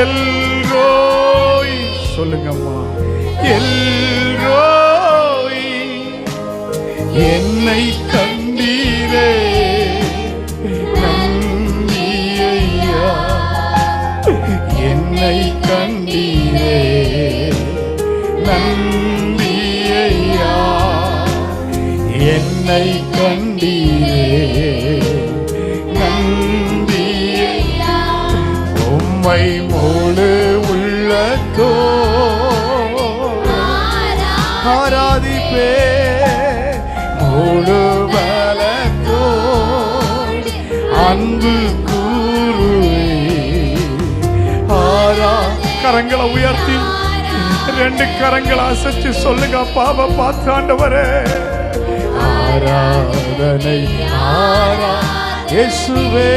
எல்ரோய் சொல்லுங்கம்மா. எல்ரோய் என்னை கண்டீரே நன்றி ஐயா. என்னை கண்டீரே நன்றி ஐயா. என்னை கண்டீரே நன்றி ஐயா. உம்மை முழு உள்ளத்தோ ஆராதிப்பே முழு பலத்தோ அன்பு கூறுவே. கரங்களை உயர்த்தி 2 கரங்களை அசைச்சு சொல்லுங்க. பாவ பார்த்து ஆண்டவரே ஆராதனை இயேசுவே